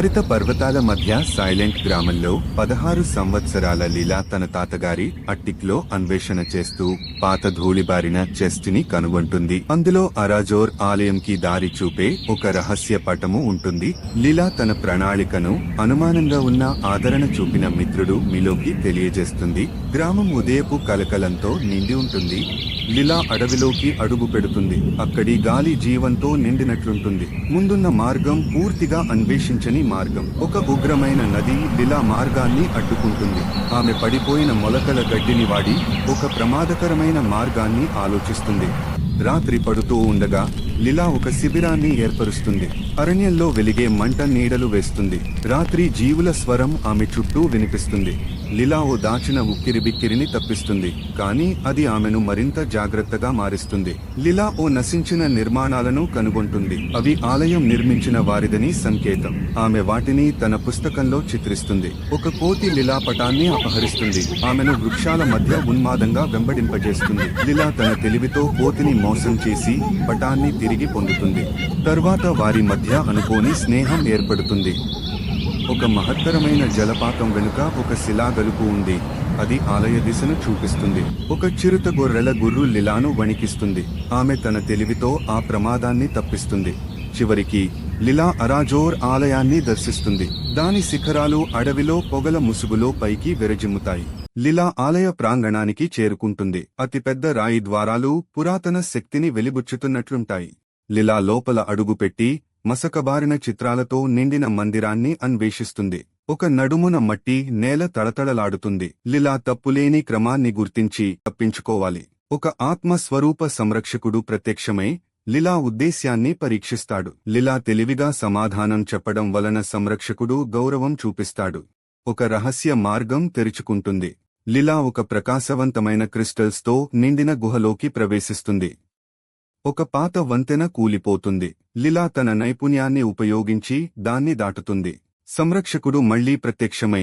హరిత పర్వతాల మధ్య సైలెంట్ గ్రామంలో 16 సంవత్సరాల లీలా తన తాతగారి అట్టిక్లో అన్వేషణ చేస్తూ పాత ధూళిబారిన చెస్ట్ ని కనుగొంటుంది. అందులో అరాజోర్ ఆలయంకి దారి చూపే ఒక రహస్య పటము ఉంటుంది. లీలా తన ప్రణాళికను అనుమానంగా ఉన్న ఆదరణ చూపిన మిత్రుడు మిలోకి తెలియజేస్తుంది. గ్రామం ఉదయపు కలకలంతో నిండి ఉంటుంది. లీలా అడవిలోకి అడుగు పెడుతుంది. అక్కడి గాలి జీవంతో నిండినట్లుంటుంది. ముందున్న మార్గం పూర్తిగా అన్వేషించని మార్గం. ఒక ఉగ్రమైన నది లీలా మార్గాన్ని అడ్డుకుంటుంది. ఆమె పడిపోయిన మొలకల గడ్డిని వాడి ఒక ప్రమాదకరమైన మార్గాన్ని ఆలోచిస్తుంది. రాత్రి పడుతూ ఉండగా లీలా ఒక శిబిరాన్ని ఏర్పరుస్తుంది. అరణ్యంలో వెలిగే మంట నీడలు వేస్తుంది. రాత్రి జీవుల స్వరం ఆమె చుట్టూ వినిపిస్తుంది. లీలా ఓ దాచిన ఉక్కిరిబిక్కిరిని తప్పిస్తుంది. కానీ అది ఆమెను మరింత జాగ్రత్తగా మారిస్తుంది. లీలా ఓ నశించిన నిర్మాణాలను కనుగొంటుంది. అవి ఆలయం నిర్మించిన వారిదని సంకేతం. ఆమె వాటిని తన పుస్తకంలో చిత్రిస్తుంది. ఒక కోతి లీలా పటాన్ని అపహరిస్తుంది. ఆమెను వృక్షాల మధ్య ఉన్మాదంగా వెంబడింపజేస్తుంది. లీలా తన తెలివితో కోతిని మోసం చేసి పటాన్ని తిరిగి పొందుతుంది. తర్వాత వారి మధ్య అనుకోని స్నేహం ఏర్పడుతుంది. ఒక మహత్తరమైన జలపాతం వెనుక ఒక శిలాగలుపు ఉంది. అది ఆలయ దిశను చూపిస్తుంది. ఒక చిరుత గొర్రెల గుర్రు లీలాను వణికిస్తుంది. ఆమె తన తెలివితో ఆ ప్రమాదాన్ని తప్పిస్తుంది. చివరికి లీలా అరాజోర్ ఆలయాన్ని దర్శిస్తుంది. దాని శిఖరాలు అడవిలో పొగల ముసుగులో పైకి విరజిమ్ముతాయి. లీలా ఆలయ ప్రాంగణానికి చేరుకుంటుంది. అతిపెద్ద రాయి ద్వారాలు పురాతన శక్తిని వెలిబుచ్చుతున్నట్లుంటాయి. లీలా లోపల అడుగుపెట్టి మసకబారిన చిత్రాలతో నిండిన మందిరాన్ని అన్వేషిస్తుంది. ఒక నడుమున మట్టి నేల తడతడలాడుతుంది. లీలా తప్పులేని క్రమాన్ని గుర్తించి తప్పించుకోవాలి. ఒక ఆత్మస్వరూప సంరక్షకుడు ప్రత్యక్షమై లీలా ఉద్దేశ్యాన్ని పరీక్షిస్తాడు. లీలా తెలివిగా సమాధానం చెప్పడం వలన సంరక్షకుడు గౌరవం చూపిస్తాడు. ఒక రహస్య మార్గం తెరుచుకుంటుంది. లీలా ఒక ప్రకాశవంతమైన క్రిస్టల్స్తో నిండిన గుహలోకి ప్రవేశిస్తుంది. ఒక పాత వంతెన కూలిపోతుంది. లీలా తన నైపుణ్యాన్ని ఉపయోగించి దాన్ని దాటుతుంది. సంరక్షకుడు మళ్లీ ప్రత్యక్షమై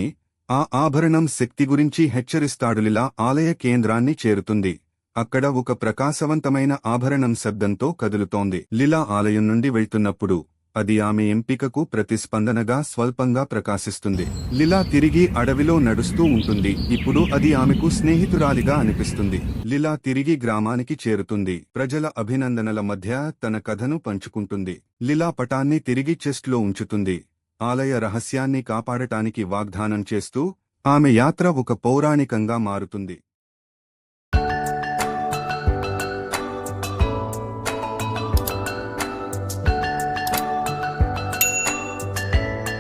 ఆ ఆభరణం శక్తి గురించి హెచ్చరిస్తాడు. లీలా ఆలయ కేంద్రాన్ని చేరుతుంది. అక్కడ ఒక ప్రకాశవంతమైన ఆభరణం శబ్దంతో కదులుతోంది. లీలా ఆలయం నుండి వెళ్తున్నప్పుడు అది ఆమె ఎంపికకు ప్రతిస్పందనగా స్వల్పంగా ప్రకాశిస్తుంది. లీలా తిరిగి అడవిలో నడుస్తూ ఉంటుంది. ఇప్పుడు అది ఆమెకు స్నేహితురాలిగా అనిపిస్తుంది. లీలా తిరిగి గ్రామానికి చేరుతుంది. ప్రజల అభినందనల మధ్య తన కథను పంచుకుంటుంది. లీలా పటాన్ని తిరిగి చెస్ట్లో ఉంచుతుంది. ఆలయ రహస్యాన్ని కాపాడటానికి వాగ్దానం చేస్తూ ఆమె యాత్ర ఒక పౌరాణికంగా మారుతుంది.